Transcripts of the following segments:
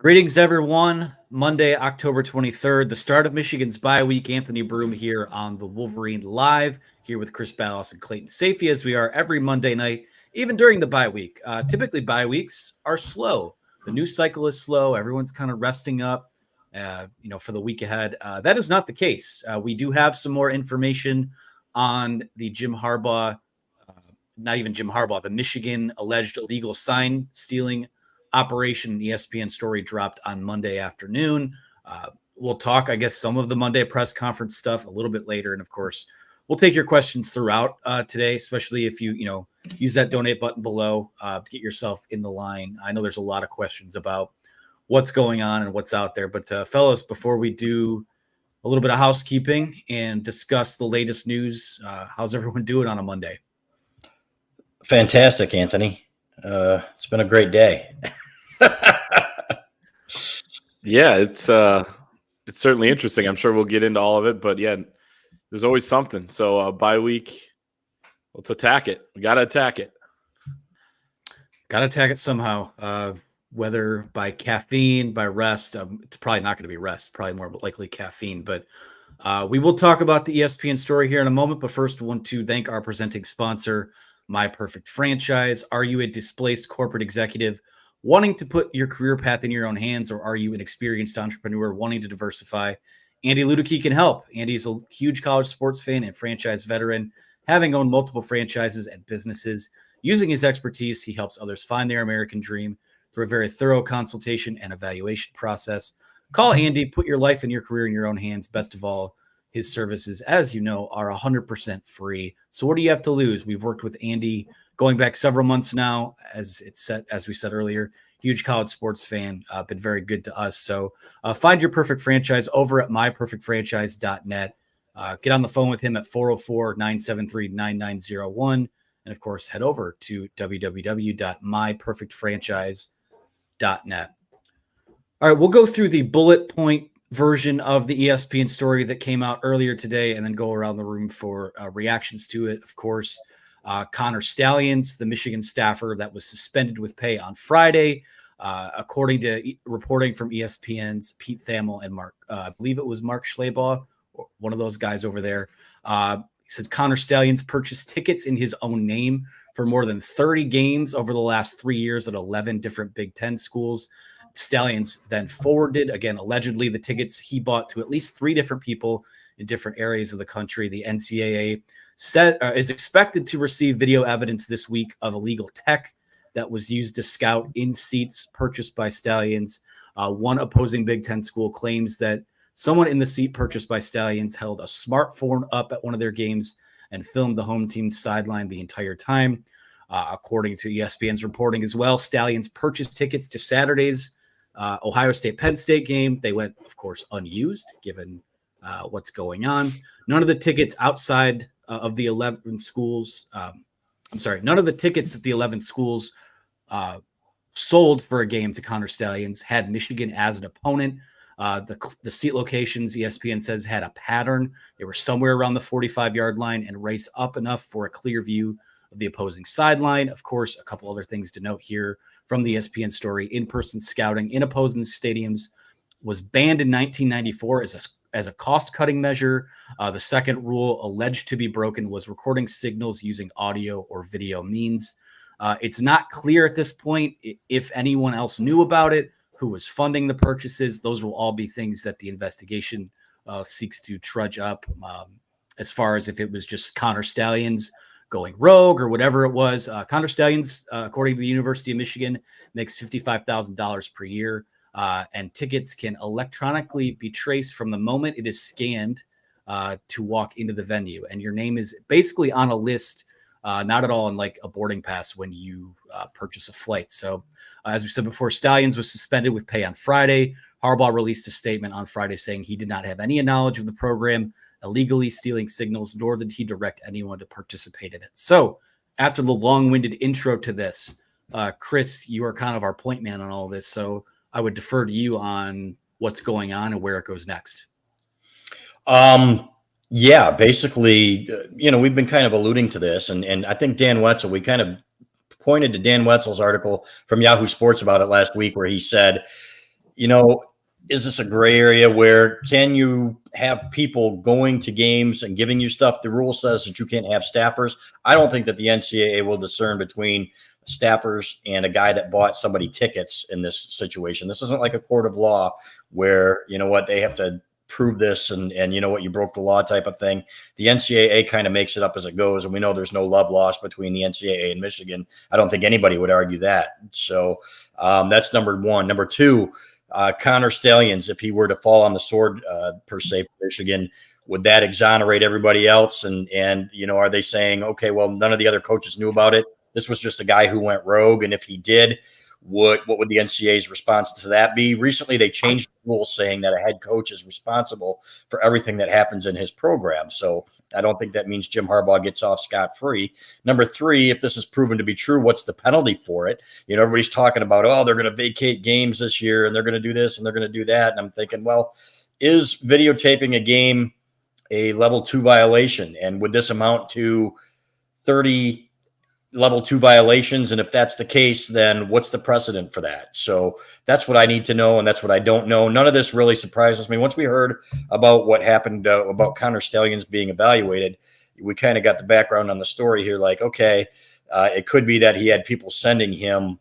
Greetings, everyone. Monday, October 23rd, the start of Michigan's bye week. Anthony Broom here on the Wolverine Live, here with Chris Ballas and Clayton Safey, as we are every Monday night, even during the bye week. Typically, bye weeks are slow. The news cycle is slow. Everyone's kind of resting up, for the week ahead. That is not the case. We do have some more information on the Jim Harbaugh, not even Jim Harbaugh, the Michigan alleged illegal sign stealing operation. ESPN story dropped on Monday afternoon. We'll talk, I guess, some of the Monday press conference stuff a little bit later. And of course, we'll take your questions throughout today, especially if you use that donate button below to get yourself in the line. I know there's a lot of questions about what's going on and what's out there. But fellas, before we do a little bit of housekeeping and discuss the latest news, how's everyone doing on a Monday? Fantastic, Anthony. It's been a great day. Yeah, it's certainly interesting. I'm sure we'll get into all of it, but yeah, there's always something. So bye week, let's attack it. We got to attack it. Got to attack it somehow, whether by caffeine, by rest. It's probably not going to be rest, probably more likely caffeine. But we will talk about the ESPN story here in a moment. But first, I want to thank our presenting sponsor, My Perfect Franchise. Are you a displaced corporate executive wanting to put your career path in your own hands, or are you an experienced entrepreneur wanting to diversify? Andy Luedecke can help. Andy's a huge college sports fan and franchise veteran, having owned multiple franchises and businesses. Using his expertise, he helps others find their American dream through a very thorough consultation and evaluation process. Call Andy, put your life and your career in your own hands. Best of all, his services, as you know, are 100% free. So what do you have to lose? We've worked with Andy going back several months now, as we said earlier. Huge college sports fan, been very good to us. So find your perfect franchise over at myperfectfranchise.net. Get on the phone with him at 404-973-9901. And of course, head over to www.myperfectfranchise.net. All right, we'll go through the bullet point version of the ESPN story that came out earlier today and then go around the room for reactions to it. Of course, Connor Stalions, the Michigan staffer that was suspended with pay on Friday, according to reporting from ESPN's Pete Thamel and I believe it was Mark Schleybaugh, one of those guys over there. He said Connor Stalions purchased tickets in his own name for more than 30 games over the last 3 years at 11 different Big Ten schools. Stalions then forwarded, again, allegedly, the tickets he bought to at least 3 different people in different areas of the country. The NCAA is expected to receive video evidence this week of illegal tech that was used to scout in seats purchased by Stalions. One opposing Big Ten school claims that someone in the seat purchased by Stalions held a smartphone up at one of their games and filmed the home team's sideline the entire time. According to ESPN's reporting as well, Stalions purchased tickets to Saturday's Ohio State-Penn State game. They went, of course, unused, given what's going on. None of the tickets outside of the 11 schools, none of the tickets that the 11 schools sold for a game to Connor Stalions had Michigan as an opponent. The seat locations, ESPN says, had a pattern. They were somewhere around the 45-yard line and raised up enough for a clear view of the opposing sideline. Of course, a couple other things to note here from the ESPN story. In-person scouting in opposing stadiums was banned in 1994 as a cost-cutting measure. The second rule alleged to be broken was recording signals using audio or video means. It's not clear at this point if anyone else knew about it, who was funding the purchases. Those will all be things that the investigation seeks to trudge up, as far as if it was just Connor Stalions going rogue or whatever it was. Connor Stalions, according to the University of Michigan, makes $55,000 per year. And tickets can electronically be traced from the moment it is scanned to walk into the venue. And your name is basically on a list, not at all in like a boarding pass when you purchase a flight. So as we said before, Stalions was suspended with pay on Friday. Harbaugh released a statement on Friday saying he did not have any knowledge of the program illegally stealing signals, nor did he direct anyone to participate in it. So after the long-winded intro to this, Chris, you are kind of our point man on all this. So I would defer to you on what's going on and where it goes next. Yeah, basically, we've been kind of alluding to this, and I think Dan Wetzel, we kind of pointed to Dan Wetzel's article from Yahoo Sports about it last week, where he said, is this a gray area where can you have people going to games and giving you stuff? The rule says that you can't have staffers. I don't think that the NCAA will discern between staffers and a guy that bought somebody tickets in this situation. This isn't like a court of law where, they have to prove this and you broke the law type of thing. The NCAA kind of makes it up as it goes. And we know there's no love lost between the NCAA and Michigan. I don't think anybody would argue that. So that's number one. Number two, Connor Stallions, if he were to fall on the sword per se for Michigan, would that exonerate everybody else? And are they saying, okay, well, none of the other coaches knew about it. This was just a guy who went rogue. And if he did, what would the NCAA's response to that be? Recently, they changed the rules saying that a head coach is responsible for everything that happens in his program. So I don't think that means Jim Harbaugh gets off scot-free. Number three, if this is proven to be true, what's the penalty for it? Everybody's talking about, they're going to vacate games this year and they're going to do this and they're going to do that. And I'm thinking, well, is videotaping a game a level 2 violation? And would this amount to 30 level 2 violations? And if that's the case, then what's the precedent for that? So that's what I need to know. And that's what I don't know. None of this really surprises me. Once we heard about what happened about Connor Stallions being evaluated, we kind of got the background on the story here. Like, okay, it could be that he had people sending him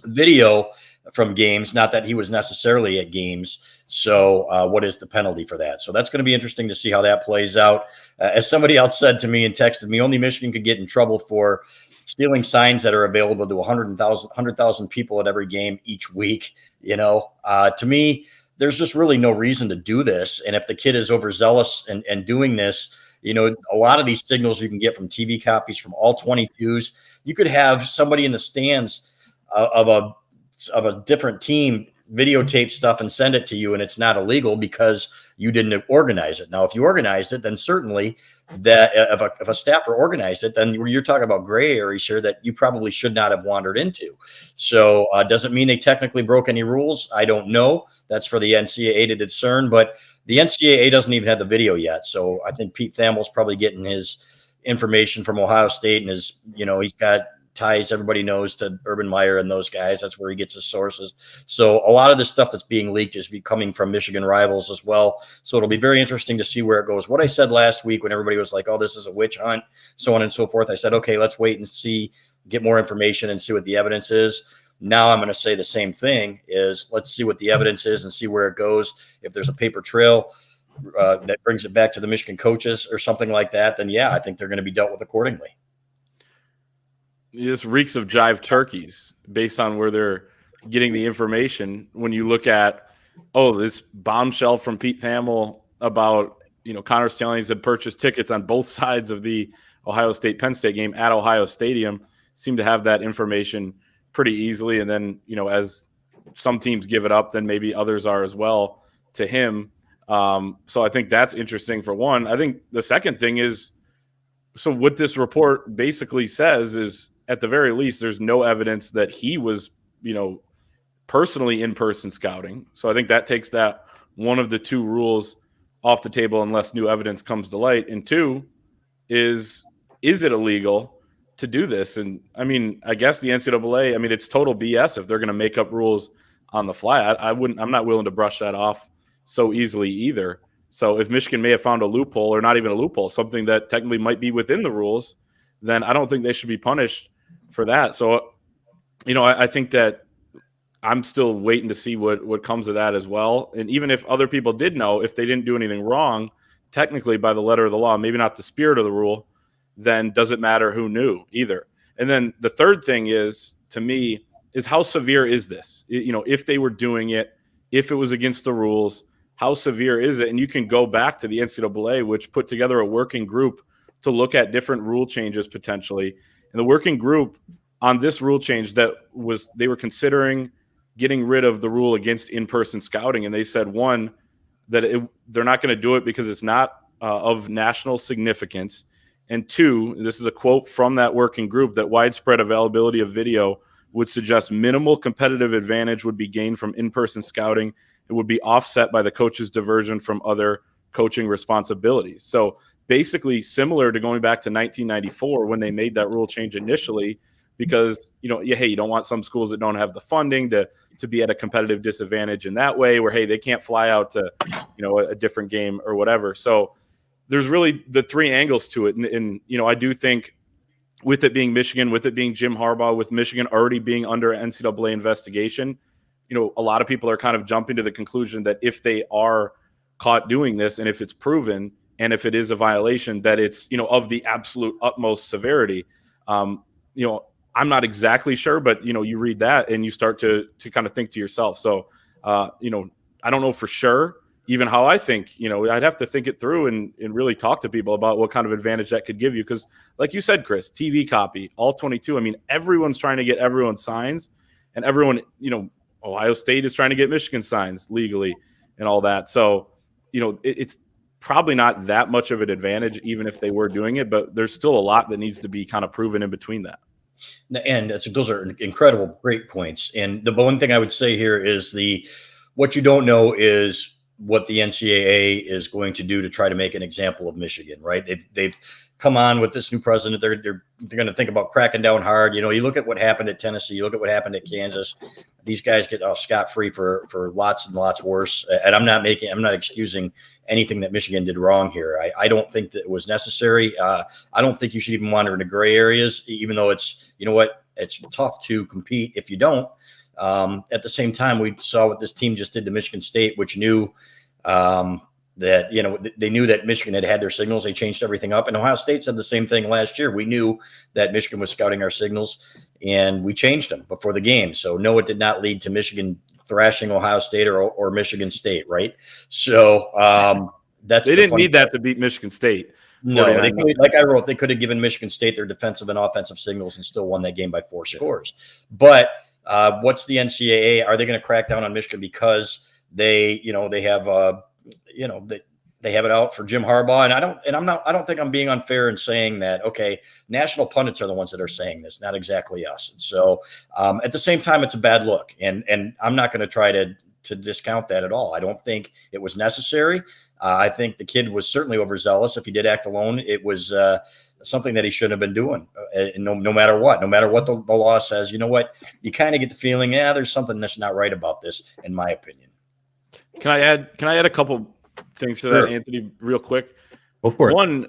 video from games, not that he was necessarily at games. So what is the penalty for that? So that's going to be interesting to see how that plays out. As somebody else said to me and texted me, only Michigan could get in trouble for stealing signs that are available to 100,000 people at every game each week. To me, there's just really no reason to do this. And if the kid is overzealous and doing this, a lot of these signals you can get from TV copies from all 22s. You could have somebody in the stands of a different team videotape stuff and send it to you, and it's not illegal because you didn't organize it. Now, if you organized it, then certainly that if a staffer organized it, then you're talking about gray areas here that you probably should not have wandered into. So doesn't mean they technically broke any rules. I don't know. That's for the NCAA to discern, but the NCAA doesn't even have the video yet. So I think Pete Thamel's probably getting his information from Ohio State, and he's got ties, everybody knows, to Urban Meyer and those guys. That's where he gets his sources. So a lot of the stuff that's being leaked is coming from Michigan rivals as well. So it'll be very interesting to see where it goes. What I said last week when everybody was like, this is a witch hunt, so on and so forth, I said, okay, let's wait and see, get more information and see what the evidence is. Now I'm going to say the same thing, is let's see what the evidence is and see where it goes. If there's a paper trail that brings it back to the Michigan coaches or something like that, then yeah, I think they're going to be dealt with accordingly. This reeks of jive turkeys based on where they're getting the information. When you look at, this bombshell from Pete Thamel about, Connor Stallions had purchased tickets on both sides of the Ohio State-Penn State game at Ohio Stadium, seem to have that information pretty easily. And then, as some teams give it up, then maybe others are as well to him. So I think that's interesting for one. I think the second thing is, so what this report basically says is, at the very least, there's no evidence that he was, personally in-person scouting. So I think that takes that one of the two rules off the table unless new evidence comes to light. And two is it illegal to do this? And I mean, I guess the NCAA, it's total BS if they're going to make up rules on the fly. I'm not willing to brush that off so easily either. So if Michigan may have found a loophole, or not even a loophole, something that technically might be within the rules, then I don't think they should be punished for that. So, I think that I'm still waiting to see what comes of that as well. And even if other people did know, if they didn't do anything wrong, technically by the letter of the law, maybe not the spirit of the rule, then doesn't matter who knew either. And then the third thing is, to me, is how severe is this? If they were doing it, if it was against the rules, how severe is it? And you can go back to the NCAA, which put together a working group to look at different rule changes potentially. And the working group on this rule change they were considering getting rid of the rule against in-person scouting. And they said, one, that they're not going to do it because it's not of national significance. And two, this is a quote from that working group, that widespread availability of video would suggest minimal competitive advantage would be gained from in-person scouting. It would be offset by the coach's diversion from other coaching responsibilities. So basically similar to going back to 1994 when they made that rule change initially, because, hey, you don't want some schools that don't have the funding to be at a competitive disadvantage in that way where, hey, they can't fly out to, a different game or whatever. So there's really the three angles to it. And I do think with it being Michigan, with it being Jim Harbaugh, with Michigan already being under NCAA investigation, a lot of people are kind of jumping to the conclusion that if they are caught doing this and if it's proven and if it is a violation, that it's, of the absolute utmost severity. I'm not exactly sure, but, you read that and you start to kind of think to yourself. So, I don't know for sure even how I think, I'd have to think it through and really talk to people about what kind of advantage that could give you. Because like you said, Chris, TV copy, all 22. I mean, everyone's trying to get everyone's signs, and everyone, Ohio State is trying to get Michigan signs legally and all that. So, it's probably not that much of an advantage, even if they were doing it, but there's still a lot that needs to be kind of proven in between that. And those are incredible, great points. And the one thing I would say here is what you don't know is what the NCAA is going to do to try to make an example of Michigan, right? They've come on with this new president. They're going to think about cracking down hard. You look at what happened at Tennessee, you look at what happened at Kansas. These guys get off scot-free for lots and lots worse. And I'm not excusing anything that Michigan did wrong here. I don't think that it was necessary. I don't think you should even wander into gray areas, even though it's, it's tough to compete if you don't. At the same time, we saw what this team just did to Michigan State, which knew that, they knew that Michigan had their signals. They changed everything up. And Ohio State said the same thing last year. We knew that Michigan was scouting our signals, and we changed them before the game. So no, it did not lead to Michigan thrashing Ohio State or Michigan State, right? So they didn't need that to beat Michigan State. No, like I wrote, they could have given Michigan State their defensive and offensive signals and still won that game by 4 scores. But what's the NCAA? Are they going to crack down on Michigan because they have they have it out for Jim Harbaugh? And I don't think I'm being unfair in saying that. Okay, national pundits are the ones that are saying this, not exactly us. And so at the same time, it's a bad look, and I'm not going to try to discount that at all. I don't think it was necessary. I think the kid was certainly overzealous. If he did act alone, it was something that he shouldn't have been doing. No matter what the law says, you kind of get the feeling, there's something that's not right about this, in my opinion. Can I add a couple things to that, Anthony, real quick? Go for it. One,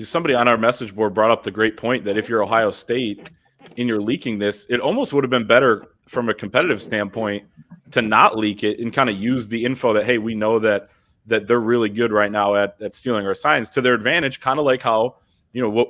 somebody on our message board brought up the great point that if you're Ohio State and you're leaking this, it almost would have been better from a competitive standpoint to not leak it and kind of use the info that, hey, we know that they're really good right now at stealing our signs to their advantage, kind of like how,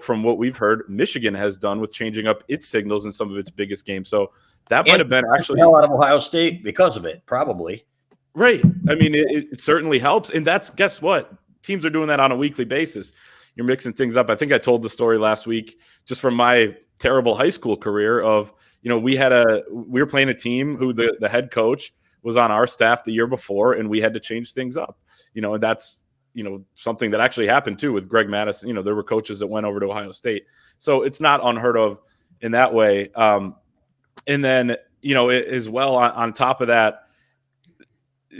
from what we've heard, Michigan has done with changing up its signals in some of its biggest games. So that might have been actually hell out of Ohio State because of it, probably. Right. I mean, it certainly helps. And guess what? Teams are doing that on a weekly basis. You're mixing things up. I think I told the story last week, just from my terrible high school career of, we were playing a team who the head coach was on our staff the year before, and we had to change things up, and that's, something that actually happened too with Greg Madison. There were coaches that went over to Ohio State. So it's not unheard of in that way. And then, as well on top of that,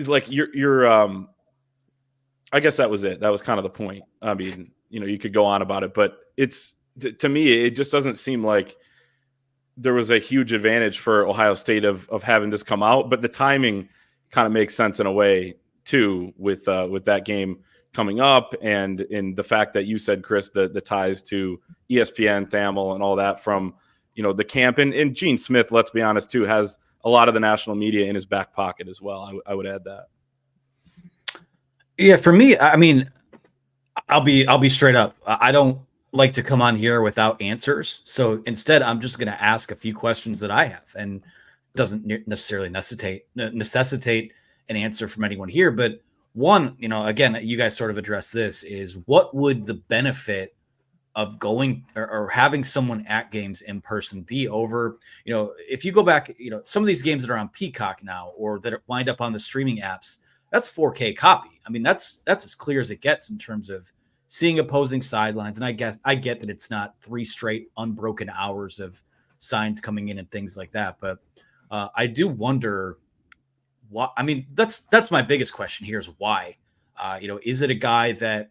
like you're I guess that was it. That was kind of the point. I mean, you could go on about it, but it's, to me, it just doesn't seem like there was a huge advantage for Ohio State of having this come out, but the timing kind of makes sense in a way too, with that game coming up and in the fact that you said, Chris, the ties to ESPN, Thamel, and all that from, the camp, and Gene Smith, let's be honest too, has a lot of the national media in his back pocket as well. I would add that. Yeah, for me, I mean, I'll be straight up. I don't like to come on here without answers. So instead, I'm just going to ask a few questions that I have, and doesn't necessarily necessitate an answer from anyone here. But one, again, you guys sort of addressed this, is what would the benefit of going or having someone at games in person be over, if you go back, some of these games that are on Peacock now, or that wind up on the streaming apps, that's 4K copy. I mean, that's as clear as it gets in terms of seeing opposing sidelines. And I get that it's not 3 straight unbroken hours of signs coming in and things like that. But I do wonder why. I mean, that's my biggest question here is why. Is it a guy that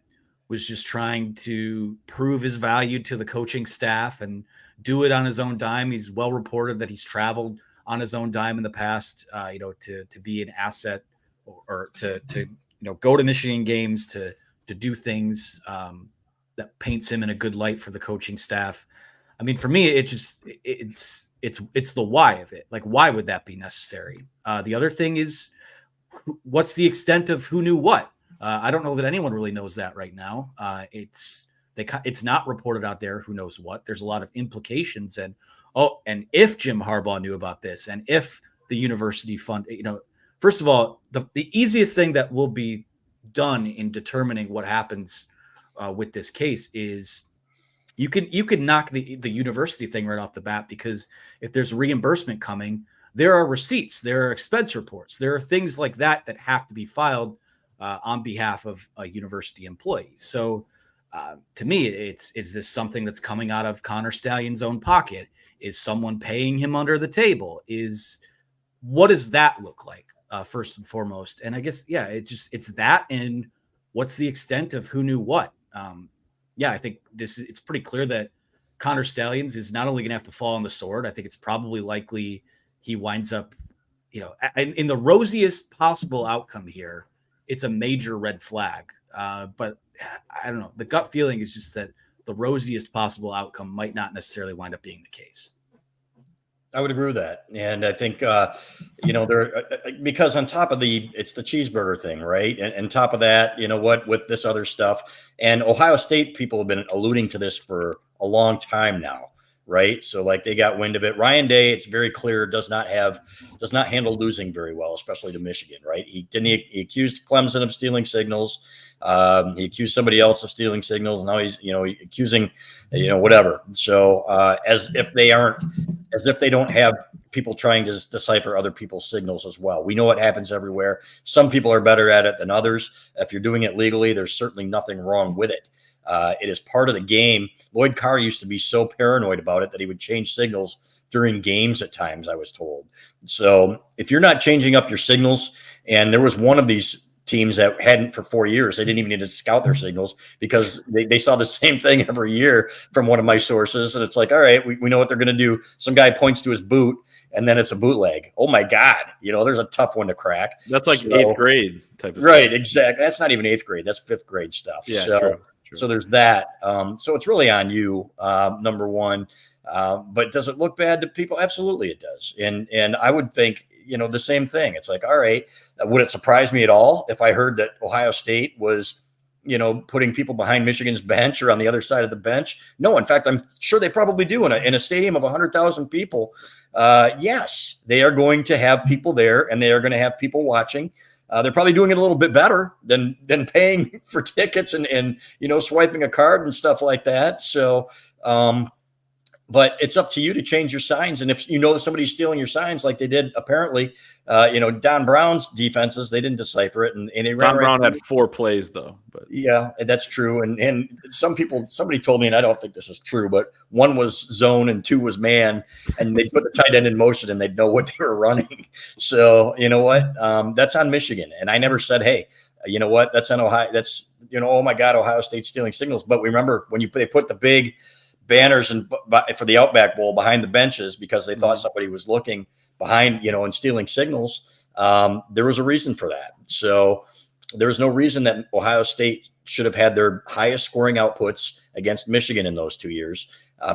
was just trying to prove his value to the coaching staff and do it on his own dime. He's well reported that he's traveled on his own dime in the past, to be an asset or to go to Michigan games, to do things that paints him in a good light for the coaching staff. I mean, for me, it's the why of it. Like, why would that be necessary? The other thing is, what's the extent of who knew what? I don't know that anyone really knows that right now. It's not reported out there who knows what. There's a lot of implications, and if Jim Harbaugh knew about this, and if the university fund, first of all, the easiest thing that will be done in determining what happens with this case is you could knock the university thing right off the bat, because if there's reimbursement coming, there are receipts, there are expense reports, there are things like that have to be filed on behalf of university employees. So to me, is this something that's coming out of Connor Stallion's own pocket? Is someone paying him under the table? What does that look like, first and foremost? And I guess, it's that, and what's the extent of who knew what? I think it's pretty clear that Connor Stalions is not only going to have to fall on the sword. I think it's probably likely he winds up, in the rosiest possible outcome here. It's a major red flag. But I don't know. The gut feeling is just that the rosiest possible outcome might not necessarily wind up being the case. I would agree with that. And I think, because on top of it's the cheeseburger thing, right? And top of that, with this other stuff, and Ohio State people have been alluding to this for a long time now, right? So like they got wind of it. Ryan Day, it's very clear, does not handle losing very well, especially to Michigan, right? He accused Clemson of stealing signals. He accused somebody else of stealing signals. Now he's, accusing, whatever. So as if they don't have people trying to decipher other people's signals as well. We know what happens everywhere. Some people are better at it than others. If you're doing it legally, there's certainly nothing wrong with it. It is part of the game. Lloyd Carr used to be so paranoid about it that he would change signals during games at times, I was told. So if you're not changing up your signals, and there was one of these teams that hadn't for 4 years, they didn't even need to scout their signals because they saw the same thing every year from one of my sources. And it's like, all right, we know what they're going to do. Some guy points to his boot, and then it's a bootleg. Oh my God. There's a tough one to crack. That's like 8th grade type of right, stuff. Exactly. That's not even 8th grade. That's 5th grade stuff. Yeah, true. True. So there's that. So it's really on you, number one. But does it look bad to people? Absolutely it does. And I would think, the same thing. It's like, all right, would it surprise me at all if I heard that Ohio State was, putting people behind Michigan's bench or on the other side of the bench? No, in fact, I'm sure they probably do in a stadium of 100,000 people. Yes, they are going to have people there, and they are going to have people watching. They're probably doing it a little bit better than paying for tickets and swiping a card and stuff like that. So, but it's up to you to change your signs. And if that somebody's stealing your signs, like they did apparently, Don Brown's defenses, they didn't decipher it, and they ran. Don Brown had 4 plays though. But yeah, that's true. And somebody told me, and I don't think this is true, but 1 was zone and 2 was man, and they put the tight end in motion and they'd know what they were running. So you know what? That's on Michigan. And I never said, hey, you know what? That's on Ohio. That's, oh my God, Ohio State's stealing signals. But remember when they put the big banners and for the Outback Bowl behind the benches because they thought somebody was looking behind, and stealing signals. There was a reason for that. So there's no reason that Ohio State should have had their highest scoring outputs against Michigan in those 2 years.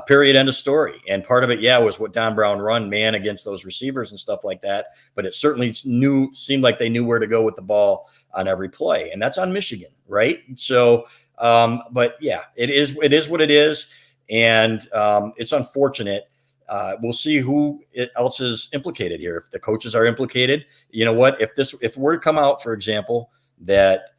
Period. End of story. And part of it, was what Don Brown run man against those receivers and stuff like that. But it certainly seemed like they knew where to go with the ball on every play, and that's on Michigan, right? So, but yeah, it is what it is. And it's unfortunate. We'll see who else is implicated here. If the coaches are implicated, you know what? If we're to come out, for example, that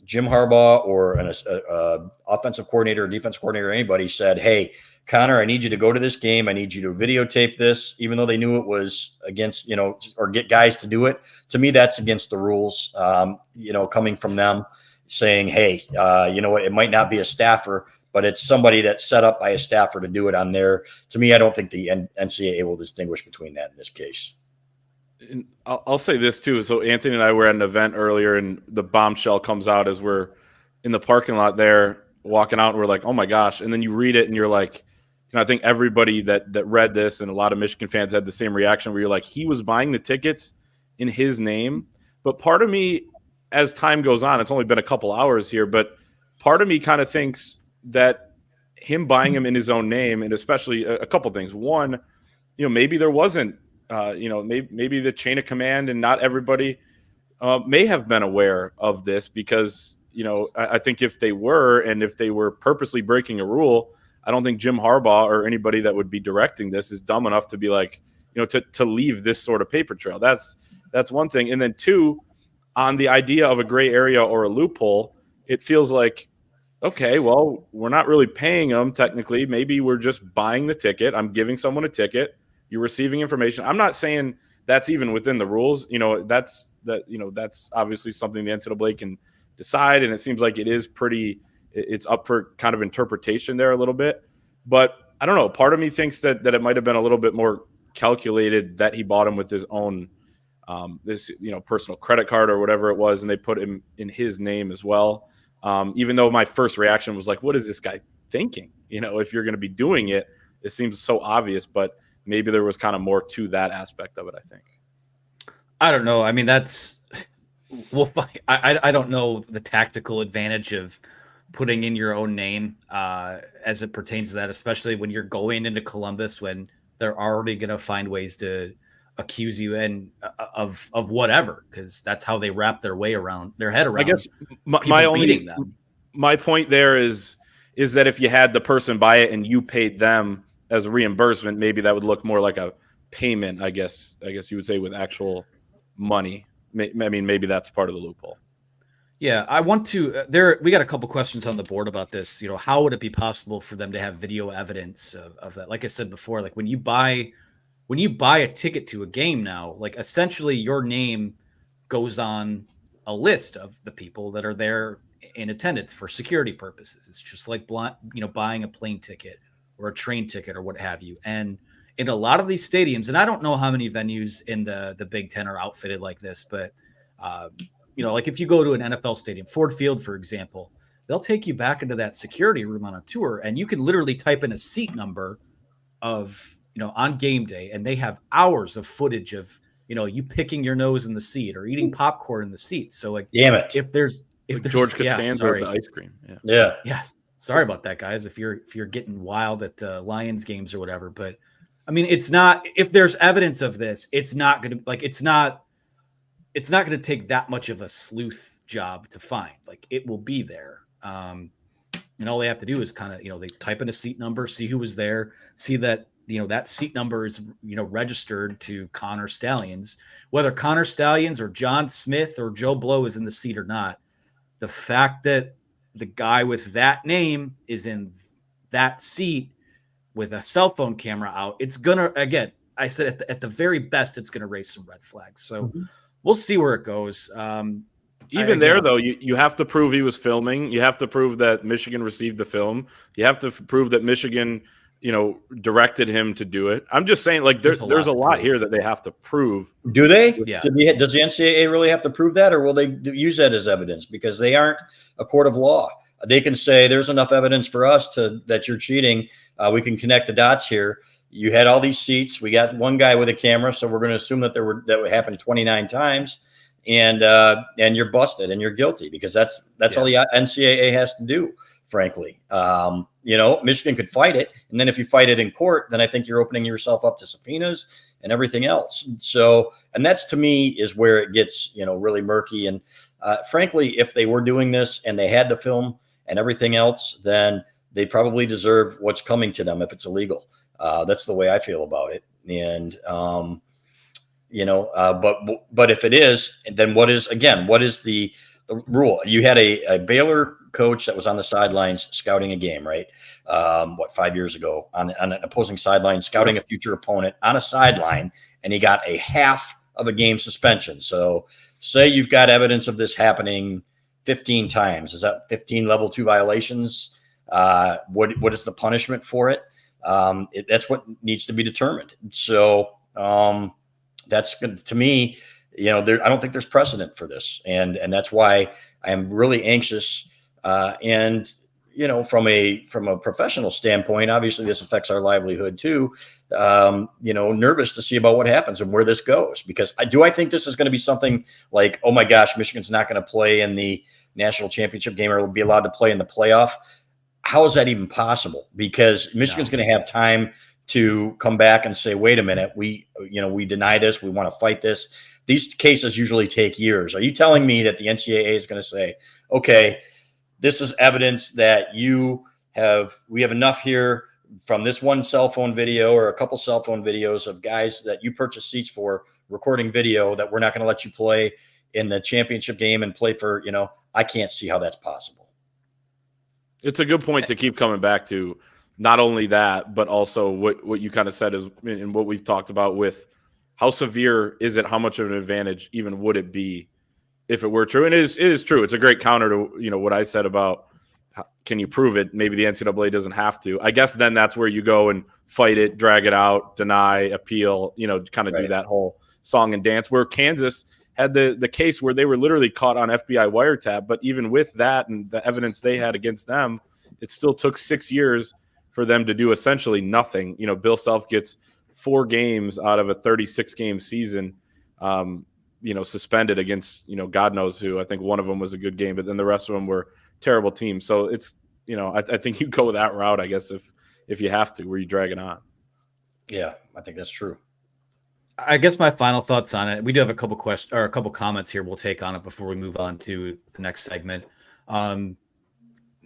Jim Harbaugh or an offensive coordinator or defensive coordinator or anybody said, hey, Connor, I need you to go to this game. I need you to videotape this, even though they knew it was against, or get guys to do it. To me, that's against the rules, coming from them saying, hey, you know what? It might not be a staffer, but it's somebody that's set up by a staffer to do it on there. To me, I don't think the NCAA will distinguish between that in this case. And I'll say this too. So Anthony and I were at an event earlier, and the bombshell comes out as we're in the parking lot there walking out, and we're like, oh my gosh. And then you read it and you're like, I think everybody that read this and a lot of Michigan fans had the same reaction where you're like, he was buying the tickets in his name. But part of me, as time goes on, it's only been a couple hours here, but part of me kind of thinks that him buying him in his own name, and especially a couple things. One, maybe there wasn't, maybe the chain of command and not everybody may have been aware of this because, I think if they were, and if they were purposely breaking a rule, I don't think Jim Harbaugh or anybody that would be directing this is dumb enough to be like, to leave this sort of paper trail. That's one thing. And then two, on the idea of a gray area or a loophole, it feels like, okay, well, we're not really paying them technically. Maybe we're just buying the ticket. I'm giving someone a ticket. You're receiving information. I'm not saying that's even within the rules. That's obviously something the NCAA can decide. And it seems like it is it's up for kind of interpretation there a little bit. But I don't know. Part of me thinks that it might have been a little bit more calculated that he bought him with his own personal credit card or whatever it was, and they put him in his name as well. Even though my first reaction was like, what is this guy thinking? If you're going to be doing it, it seems so obvious, but maybe there was kind of more to that aspect of it, I think. I don't know. I mean, I don't know the tactical advantage of putting in your own name as it pertains to that, especially when you're going into Columbus, when they're already going to find ways to accuse you of whatever, because that's how they wrap their head around. I guess my point there is that if you had the person buy it and you paid them as a reimbursement, maybe that would look more like a payment. I guess you would say with actual money. I mean, maybe that's part of the loophole. Yeah, I want to. We got a couple questions on the board about this. How would it be possible for them to have video evidence of that? Like I said before, like when you buy a ticket to a game now, like essentially your name goes on a list of the people that are there in attendance for security purposes. It's just like buying a plane ticket or a train ticket or what have you. And in a lot of these stadiums, and I don't know how many venues in the Big Ten are outfitted like this, but like if you go to an NFL stadium, Ford Field, for example, they'll take you back into that security room on a tour, and you can literally type in a seat number of, on game day, and they have hours of footage of, you picking your nose in the seat or eating popcorn in the seat. So like, damn it. If there's George Costanza with the ice cream. Yeah. Yes. Sorry about that, guys. If you're getting wild at Lions games or whatever, but I mean, it's not, if there's evidence of this, it's not going to take that much of a sleuth job to find. Like, it will be there. And all they have to do is kind of, they type in a seat number, see who was there, see that, that seat number is, registered to Connor Stallions, whether Connor Stallions or John Smith or Joe Blow is in the seat or not. The fact that the guy with that name is in that seat with a cell phone camera out, it's gonna, again, I said at the very best, it's gonna raise some red flags. So we'll see where it goes. There, though, you have to prove he was filming. You have to prove that Michigan received the film. You have to prove that Michigan, directed him to do it. I'm just saying, like, there's a lot here that they have to prove. Do they? Yeah. Does the NCAA really have to prove that, or will they use that as evidence? Because they aren't a court of law. They can say there's enough evidence for us that you're cheating. We can connect the dots here. You had all these seats. We got one guy with a camera, so we're going to assume that that happened 29 times, and you're busted and you're guilty, because that's all the NCAA has to do. Frankly, Michigan could fight it, and then if you fight it in court, then I think you're opening yourself up to subpoenas and everything else. So, and that's, to me, is where it gets really murky. And frankly, if they were doing this and they had the film and everything else, then they probably deserve what's coming to them if it's illegal. That's the way I feel about it. And but if it is, then what is the rule? You had a Baylor coach that was on the sidelines scouting a game, right? 5 years ago on an opposing sideline, scouting a future opponent on a sideline, and he got a half of a game suspension. So say you've got evidence of this happening 15 times. Is that 15 level 2 violations? What is the punishment for it? That's what needs to be determined. So that's, to me, I don't think there's precedent for this. And that's why I am really anxious And from a professional standpoint, obviously this affects our livelihood too. Nervous to see about what happens and where this goes, because I think this is going to be something like, oh my gosh, Michigan's not going to play in the national championship game or will be allowed to play in the playoff. How is that even possible? Because Michigan's going to have time to come back and say, wait a minute, we deny this. We want to fight this. These cases usually take years. Are you telling me that the NCAA is going to say, okay, this is evidence that we have enough here from this one cell phone video or a couple cell phone videos of guys that you purchased seats for recording video that we're not going to let you play in the championship game and play for, I can't see how that's possible. It's a good point to keep coming back to. Not only that, but also what you kind of said is, and what we've talked about with how severe is it, how much of an advantage even would it be if it were true? And it is true. It's a great counter to, what I said about can you prove it? Maybe the NCAA doesn't have to. I guess then that's where you go and fight it, drag it out, deny, appeal, kind of do that whole song and dance, where Kansas had the case where they were literally caught on FBI wiretap. But even with that and the evidence they had against them, it still took 6 years for them to do essentially nothing. Bill Self gets 4 games out of a 36-game season, suspended against, God knows who. I think one of them was a good game, but then the rest of them were terrible teams. So it's, I think you go that route, I guess, if you have to, where you drag it on. Yeah, I think that's true. I guess my final thoughts on it. We do have a couple questions or a couple comments here we'll take on it before we move on to the next segment.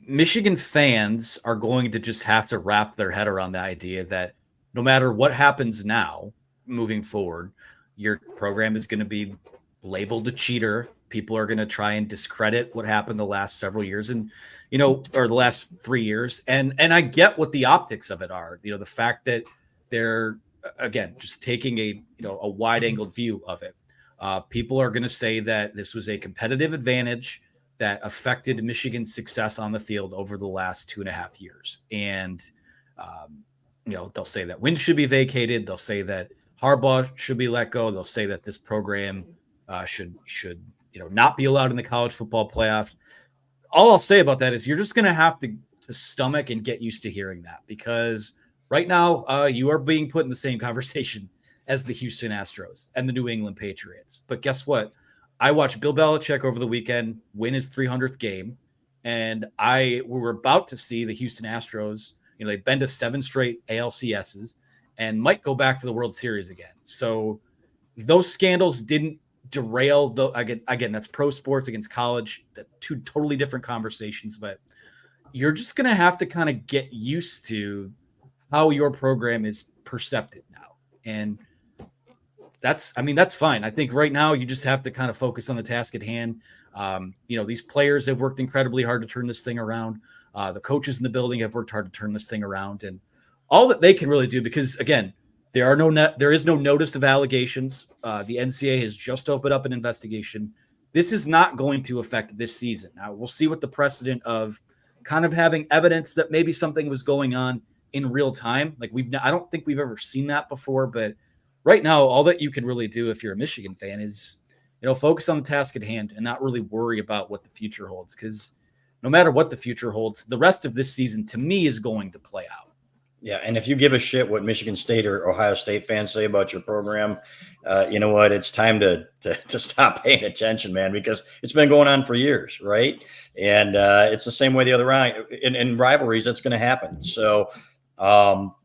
Michigan fans are going to just have to wrap their head around the idea that no matter what happens now, moving forward, your program is going to be labeled a cheater. People are going to try and discredit what happened the last several years and, or the last 3 years. And I get what the optics of it are, the fact that they're, again, just taking a wide angled view of it. People are going to say that this was a competitive advantage that affected Michigan's success on the field over the last 2.5 years. And, they'll say that Wynn should be vacated. They'll say that Harbaugh should be let go. They'll say that this program should not be allowed in the college football playoff. All I'll say about that is you're just going to have to stomach and get used to hearing that, because right now you are being put in the same conversation as the Houston Astros and the New England Patriots. But guess what? I watched Bill Belichick over the weekend win his 300th game, and we were about to see the Houston Astros. They've been to 7 straight ALCSs and might go back to the World Series again. So those scandals didn't derail again, that's pro sports against college, that 2 totally different conversations. But you're just going to have to kind of get used to how your program is perceived now, and that's fine. I think right now you just have to kind of focus on the task at hand. These players have worked incredibly hard to turn this thing around. The coaches in the building have worked hard to turn this thing around, and all that they can really do, because again, there is no notice of allegations. The NCAA has just opened up an investigation. This is not going to affect this season. Now we'll see what the precedent of kind of having evidence that maybe something was going on in real time. Like I don't think we've ever seen that before, but right now, all that you can really do if you're a Michigan fan is, focus on the task at hand and not really worry about what the future holds. Because no matter what the future holds, the rest of this season, to me, is going to play out. Yeah, and if you give a shit what Michigan State or Ohio State fans say about your program, you know what? It's time to stop paying attention, man, because it's been going on for years, right? And it's the same way the other round. In rivalries, that's going to happen. So,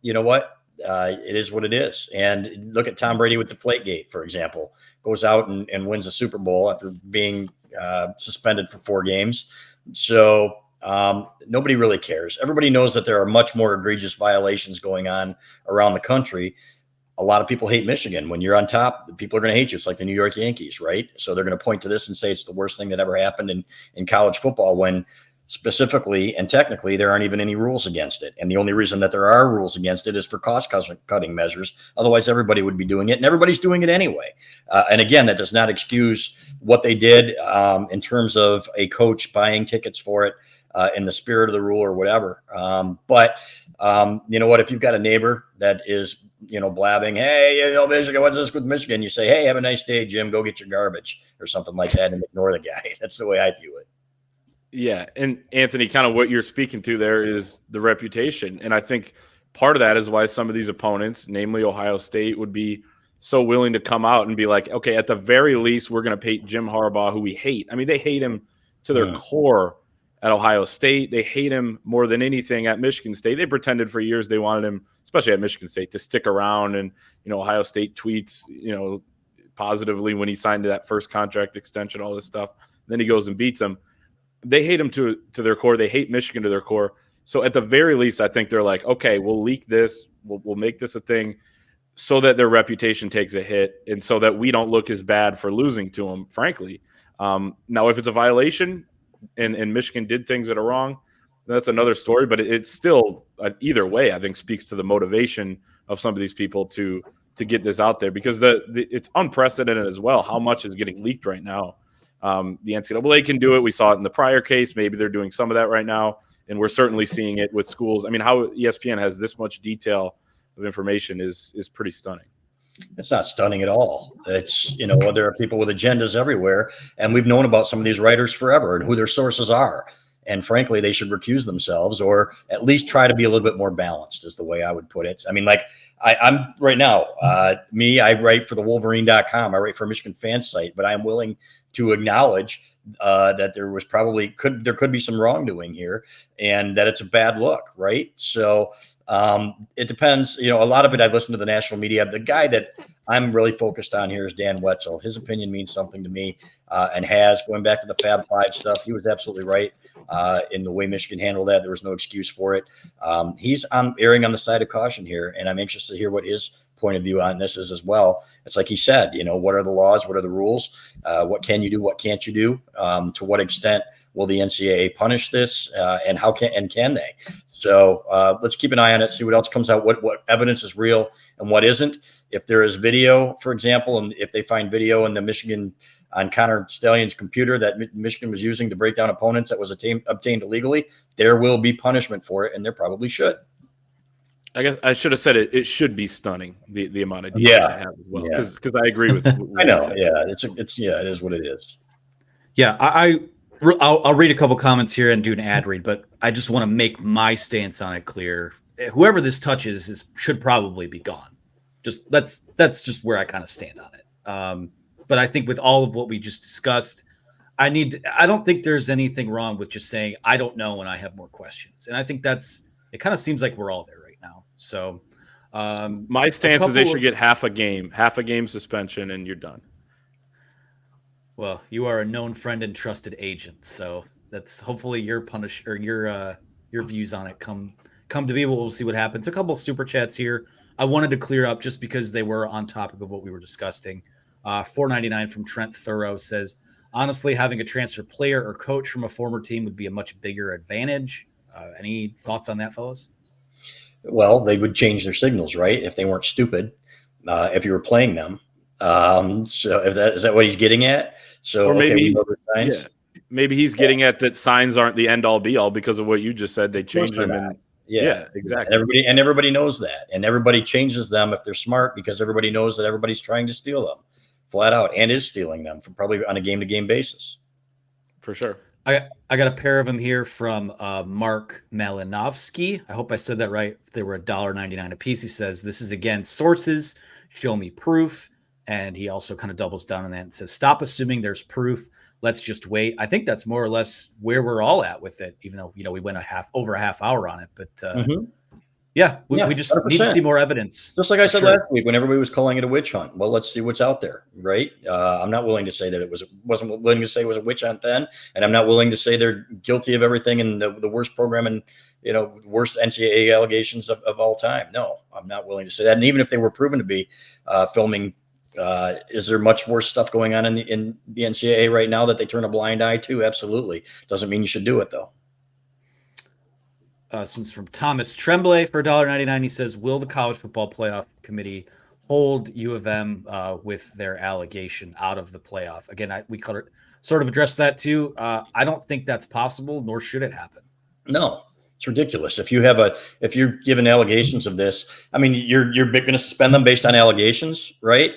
you know what? It is what it is. And look at Tom Brady with the Deflategate, for example, goes out and wins a Super Bowl after being suspended for 4 games. So nobody really cares. Everybody knows that there are much more egregious violations going on around the country. A lot of people hate Michigan. When you're on top, people are going to hate you. It's like the New York Yankees, right? So they're going to point to this and say it's the worst thing that ever happened in college football, when specifically and technically there aren't even any rules against it. And the only reason that there are rules against it is for cost cutting measures. Otherwise, everybody would be doing it, and everybody's doing it anyway. And again, that does not excuse what they did in terms of a coach buying tickets for it in the spirit of the rule or whatever. But you know what? If you've got a neighbor that is, blabbing, hey, Michigan, what's this with Michigan? You say, hey, have a nice day, Jim. Go get your garbage or something like that, and ignore the guy. That's the way I view it. Yeah, and Anthony, kind of what you're speaking to there is the reputation, and I think part of that is why some of these opponents, namely Ohio State, would be so willing to come out and be like, okay, at the very least, we're going to pay Jim Harbaugh, who we hate. I mean, they hate him to their core at Ohio State. They hate him more than anything at Michigan State. They pretended for years they wanted him, especially at Michigan State, to stick around. And, Ohio State tweets, positively when he signed that first contract extension, all this stuff. Then he goes and beats them. They hate him to their core. They hate Michigan to their core. So at the very least, I think they're like, okay, we'll leak this. We'll make this a thing so that their reputation takes a hit and so that we don't look as bad for losing to them, frankly. Now, if it's a violation and Michigan did things that are wrong, that's another story. But it's still, either way, I think speaks to the motivation of some of these people to get this out there, because it's unprecedented as well how much is getting leaked right now. The NCAA can do it. We saw it in the prior case. Maybe they're doing some of that right now, and we're certainly seeing it with schools. I mean, how ESPN has this much detail of information is pretty stunning. It's not stunning at all. It's, there are people with agendas everywhere, and we've known about some of these writers forever and who their sources are. And frankly, they should recuse themselves, or at least try to be a little bit more balanced, is the way I would put it. I mean, like I'm right now, I write for the Wolverine.com. I write for a Michigan fan site, but I'm willing to acknowledge that there could be some wrongdoing here, and that it's a bad look, right? So it depends. A lot of it I've listened to the national media. The guy that I'm really focused on here is Dan Wetzel. His opinion means something to me, and has, going back to the Fab Five stuff. He was absolutely right in the way Michigan handled that. There was no excuse for it. He's erring on the side of caution here, and I'm anxious to hear what his point of view on this is as well. It's like he said, what are the laws? What are the rules? What can you do? What can't you do? To what extent will the NCAA punish this? And how can they? So let's keep an eye on it, see what else comes out, what evidence is real and what isn't. If there is video, for example, and if they find video in the Michigan on Connor Stalions' computer that Michigan was using to break down opponents that was obtained illegally, there will be punishment for it, and there probably should. I guess I should have said it. It should be stunning, the amount of detail I have as well, because I agree with. I know, it is what it is. Yeah, I'll read a couple comments here and do an ad read, but I just want to make my stance on it clear. Whoever this touches should probably be gone. That's just where I kind of stand on it. But I think with all of what we just discussed, I don't think there's anything wrong with just saying I don't know and I have more questions. And I think it kind of seems like we're all there right now. So my stance is they should get half a game suspension, and you're done. Well, you are a known friend and trusted agent, so that's hopefully your views on it come to be. We'll see what happens. A couple of super chats here. I wanted to clear up just because they were on topic of what we were discussing. $4.99 from Trent Thorough says, honestly, having a transfer player or coach from a former team would be a much bigger advantage. Any thoughts on that, fellas? Well, they would change their signals, right? If they weren't stupid, if you were playing them. So is that what he's getting at? So, or maybe, maybe he's getting at that signs aren't the end all be all because of what you just said. They change them. And, yeah, exactly. And everybody knows that, and everybody changes them if they're smart, because everybody knows that everybody's trying to steal them flat out and is stealing them probably on a game-to-game basis. For sure. I got a pair of them here from Mark Malinovsky. I hope I said that right. They were $1.99 a piece. He says, this is again sources, show me proof. And he also kind of doubles down on that and says, stop assuming there's proof. Let's just wait. I think that's more or less where we're all at with it, even though, we went over a half hour on it. But we just 100%. Need to see more evidence. Just like I said last week when everybody was calling it a witch hunt. Well, let's see what's out there, right? I'm not willing to say that wasn't willing to say it was a witch hunt then. And I'm not willing to say they're guilty of everything and the worst program and, worst NCAA allegations of all time. No, I'm not willing to say that. And even if they were proven to be filming, is there much worse stuff going on in the NCAA right now that they turn a blind eye to? Absolutely. Doesn't mean you should do it, though. This one's from Thomas Tremblay for $1.99. He says, will the College Football Playoff Committee hold U of M with their allegation out of the playoff? Again, we sort of addressed that too. I don't think that's possible, nor should it happen. No, it's ridiculous. If you're given allegations of this, I mean, you're going to suspend them based on allegations, right?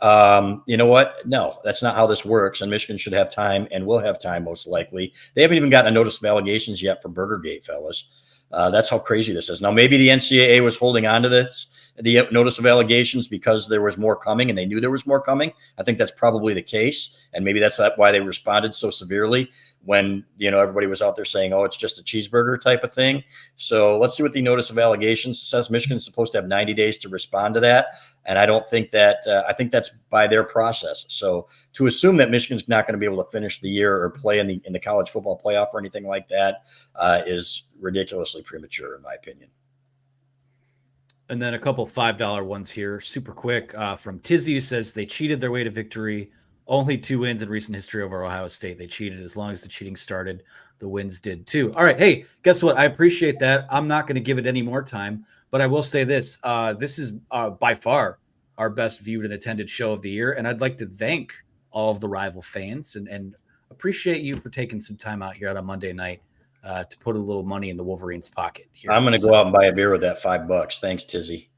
You know what? No, that's not how this works. And Michigan should have time and will have time, most likely. They haven't even gotten a notice of allegations yet for Burgergate, fellas. That's how crazy this is. Now, maybe the NCAA was holding on to the notice of allegations because there was more coming and they knew there was more coming. I think that's probably the case. And maybe that's why they responded so severely when, everybody was out there saying, oh, it's just a cheeseburger type of thing. So let's see what the notice of allegations says. Michigan's supposed to have 90 days to respond to that. And I don't think that, I think that's by their process. So to assume that Michigan's not going to be able to finish the year or play in the college football playoff or anything like that is ridiculously premature, in my opinion. And then a couple $5 ones here, super quick, from Tizzy, who says they cheated their way to victory. Only 2 wins in recent history over Ohio State. They cheated. As long as the cheating started, the wins did too. All right. Hey, guess what? I appreciate that. I'm not going to give it any more time, but I will say this. This is by far our best viewed and attended show of the year. And I'd like to thank all of the rival fans and appreciate you for taking some time out here on a Monday night to put a little money in the Wolverines' pocket here. I'm going to go out and buy a beer with that $5. Thanks, Tizzy.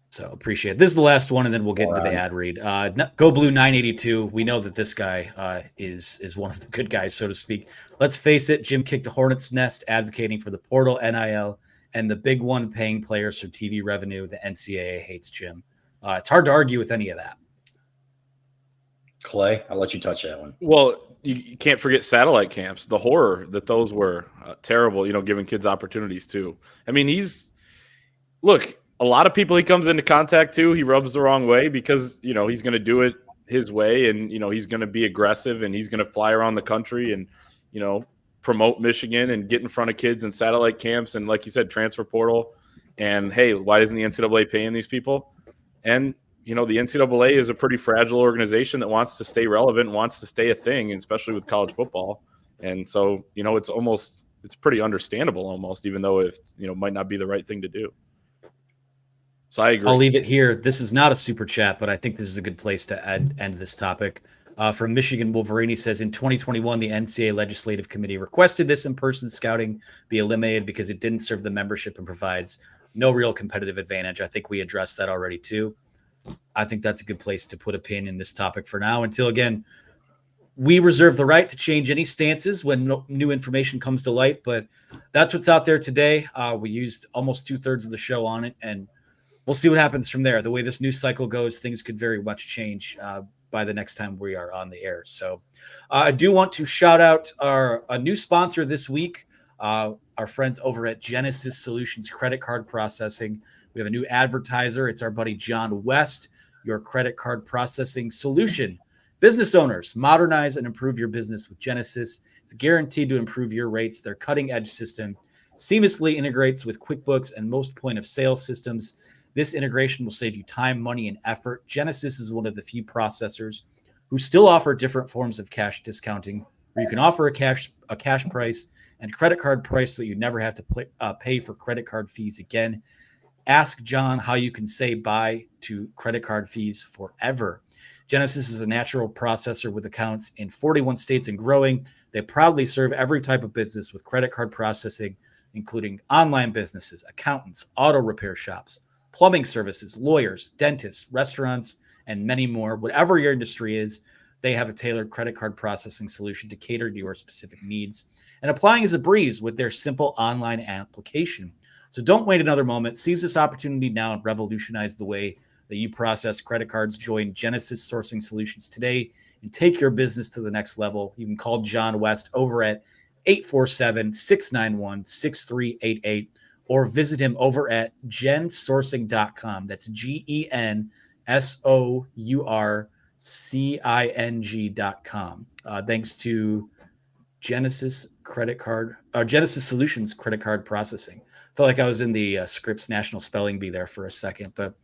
So appreciate it. This is the last one, and then we'll get into the ad read. Go Blue 982. We know that this guy is one of the good guys, so to speak. Let's face it, Jim kicked a hornet's nest advocating for the portal, NIL, and the big one paying players for TV revenue. The NCAA hates Jim. It's hard to argue with any of that. Clay, I'll let you touch that one. Well, you can't forget satellite camps, the horror that those were. Terrible, giving kids opportunities too. I mean, a lot of people he comes into contact to, he rubs the wrong way because, he's going to do it his way and, he's going to be aggressive and he's going to fly around the country and, promote Michigan and get in front of kids in satellite camps and, like you said, transfer portal. And, hey, why isn't the NCAA paying these people? And, the NCAA is a pretty fragile organization that wants to stay relevant and wants to stay a thing, especially with college football. And so, it's pretty understandable almost, even though it might not be the right thing to do. So I agree. I'll leave it here. This is not a super chat, but I think this is a good place to end this topic. From Michigan Wolverine, he says, in 2021, the NCAA Legislative Committee requested this in-person scouting be eliminated because it didn't serve the membership and provides no real competitive advantage. I think we addressed that already, too. I think that's a good place to put a pin in this topic for now until, again, we reserve the right to change any stances when new information comes to light. But that's what's out there today. We used almost 2/3 of the show on it, and we'll see what happens from there. The way this news cycle goes, things could very much change by the next time we are on the air. So I do want to shout out a new sponsor this week, our friends over at Genesis Solutions Credit Card Processing. We have a new advertiser. It's our buddy John West, your credit card processing solution. Business owners, modernize and improve your business with Genesis. It's guaranteed to improve your rates. Their cutting-edge system seamlessly integrates with QuickBooks and most point-of-sale systems. This integration will save you time, money, and effort. Genesis is one of the few processors who still offer different forms of cash discounting, where you can offer a cash price and credit card price so you never have to pay for credit card fees again. Ask John how you can say bye to credit card fees forever. Genesis is a natural processor with accounts in 41 states and growing. They proudly serve every type of business with credit card processing, including online businesses, accountants, auto repair shops, plumbing services, lawyers, dentists, restaurants, and many more. Whatever your industry is, they have a tailored credit card processing solution to cater to your specific needs. And applying is a breeze with their simple online application. So don't wait another moment. Seize this opportunity now and revolutionize the way that you process credit cards. Join Genesis Sourcing Solutions today and take your business to the next level. You can call John West over at 847-691-6388 or visit him over at gensourcing.com. That's GENSOURCING.com. Thanks to Genesis Solutions Credit Card Processing. Felt like I was in the Scripps National Spelling Bee there for a second, but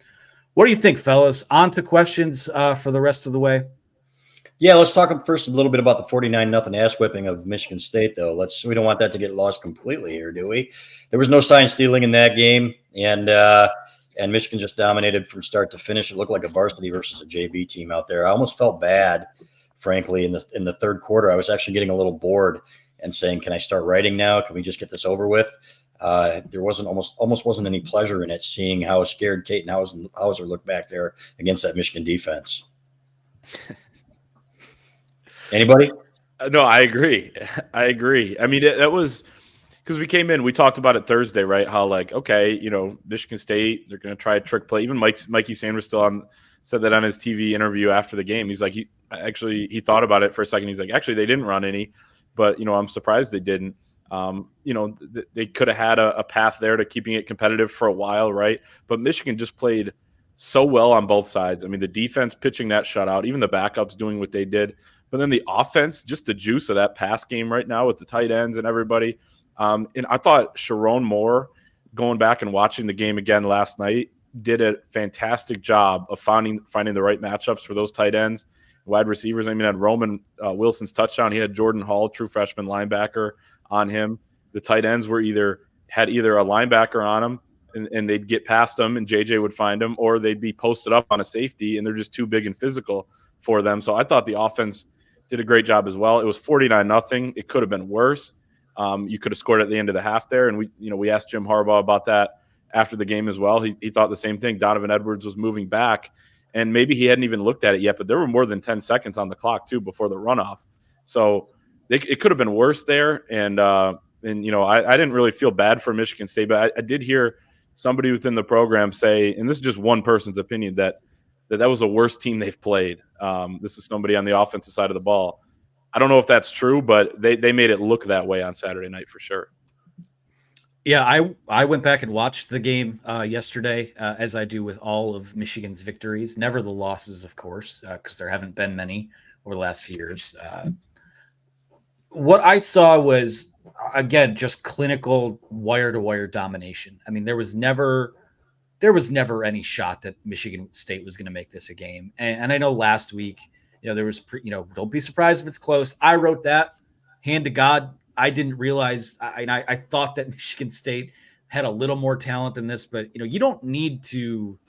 what do you think, fellas? On to questions for the rest of the way. Yeah, let's talk first a little bit about the 49-0 ass whipping of Michigan State, though. We don't want that to get lost completely here, do we? There was no sign stealing in that game, and Michigan just dominated from start to finish. It looked like a varsity versus a JV team out there. I almost felt bad, frankly, in the third quarter. I was actually getting a little bored and saying, "Can I start writing now? Can we just get this over with?" There wasn't almost wasn't any pleasure in it, seeing how scared Kate Hauser looked back there against that Michigan defense. Anybody? No, I agree. I agree. I mean, that was because we came in, we talked about it Thursday, right? How like, okay, Michigan State, they're going to try a trick play. Even Mikey Sanders said that on his TV interview after the game. He's like, he thought about it for a second. He's like, actually, they didn't run any, but I'm surprised they didn't. They could have had a path there to keeping it competitive for a while, right? But Michigan just played so well on both sides. I mean, the defense pitching that shutout, even the backups doing what they did. But then the offense, just the juice of that pass game right now with the tight ends and everybody. And I thought Sharon Moore, going back and watching the game again last night, did a fantastic job of finding the right matchups for those tight ends, wide receivers. I mean, at Roman Wilson's touchdown, he had Jordan Hall, true freshman linebacker, on him. The tight ends had either a linebacker on them, and they'd get past them, and JJ would find them, or they'd be posted up on a safety, and they're just too big and physical for them. So I thought the offense did a great job as well. It was 49-0. It could have been worse. You could have scored at the end of the half there, and we asked Jim Harbaugh about that after the game as well. He thought the same thing. Donovan Edwards was moving back, and maybe he hadn't even looked at it yet, but there were more than 10 seconds on the clock too before the runoff. So it could have been worse there, and I didn't really feel bad for Michigan State, but I did hear somebody within the program say, and this is just one person's opinion, that was the worst team they've played. This is somebody on the offensive side of the ball. I don't know if that's true, but they made it look that way on Saturday night for sure. Yeah, I went back and watched the game yesterday, as I do with all of Michigan's victories. Never the losses, of course, because there haven't been many over the last few years. What I saw was, again, just clinical wire-to-wire domination. I mean, there was never any shot that Michigan State was going to make this a game. And I know last week, there was, don't be surprised if it's close. I wrote that, hand to God. I didn't realize, I thought that Michigan State had a little more talent than this, but, you don't need to,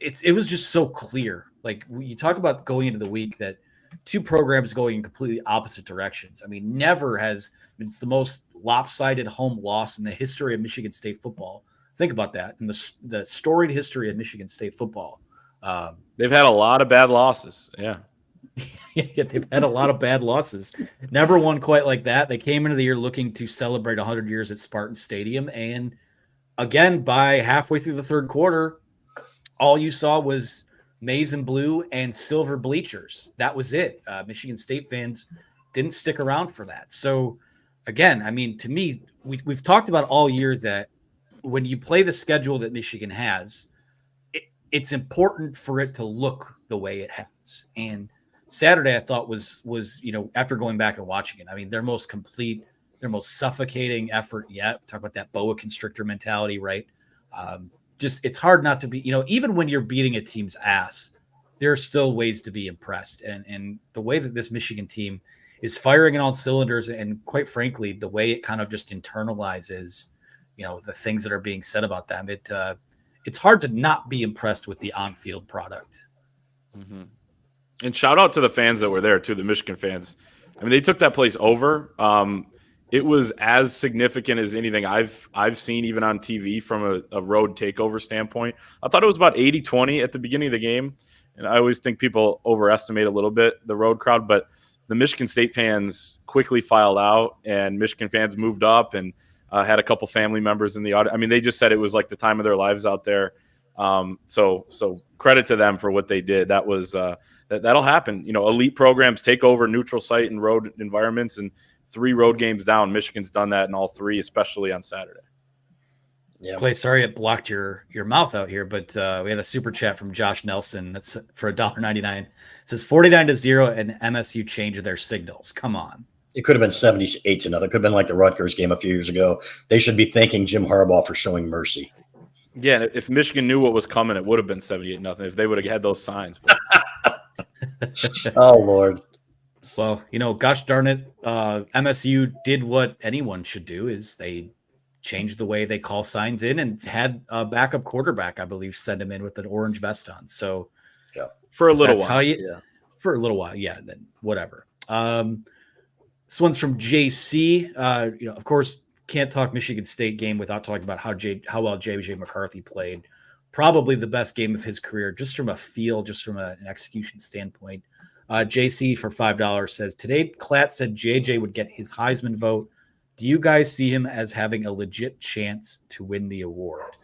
it was just so clear. Like, you talk about going into the week that two programs going in completely opposite directions. I mean, it's the most lopsided home loss in the history of Michigan State football. Think about that in the storied history of Michigan State football. They've had a lot of bad losses. Yeah. Yeah, they've had a lot of bad losses. Never won quite like that. They came into the year looking to celebrate 100 years at Spartan Stadium. And again, by halfway through the third quarter, all you saw was maize and blue and silver bleachers. That was it. Michigan State fans didn't stick around for that. So again, I mean, to me, we've talked about all year that when you play the schedule that Michigan has, it's important for it to look the way it has. And Saturday, I thought was after going back and watching it, I mean, their most complete, their most suffocating effort yet. Talk about that boa constrictor mentality, right? Just it's hard not to be, even when you're beating a team's ass, there are still ways to be impressed. And the way that this Michigan team is firing on all cylinders, and quite frankly, the way it kind of just internalizes, the things that are being said about them, it's hard to not be impressed with the on-field product. Mm-hmm. And shout out to the fans that were there too, the Michigan fans. I mean, they took that place over. It was as significant as anything I've seen, even on TV, from a road takeover standpoint. I thought it was about 80-20 at the beginning of the game. And I always think people overestimate a little bit the road crowd, but the Michigan State fans quickly filed out, and Michigan fans moved up and had a couple family members in the audience. I mean, they just said it was like the time of their lives out there. So credit to them for what they did. That was that'll happen. Elite programs take over neutral site and road environments, and 3 road games down. Michigan's done that in all 3, especially on Saturday. Yeah. Clay, sorry it blocked your mouth out here, but we had a super chat from Josh Nelson. That's for $1.99. It says 49-0 and MSU changed their signals. Come on. It could have been 78-0. It could have been like the Rutgers game a few years ago. They should be thanking Jim Harbaugh for showing mercy. Yeah, if Michigan knew what was coming, it would have been 78-0 if they would have had those signs. Oh, Lord. Well, gosh darn it, MSU did what anyone should do, is they changed the way they call signs in and had a backup quarterback, I believe, send him in with an orange vest on. So yeah, for a little while. For a little while. Yeah, then whatever. This one's from JC. Of course, can't talk Michigan State game without talking about how well JJ McCarthy played. probably the best game of his career, just from a feel, just from an execution standpoint. JC for $5 says, today Klatt said JJ would get his Heisman vote. Do you guys see him as having a legit chance to win the award?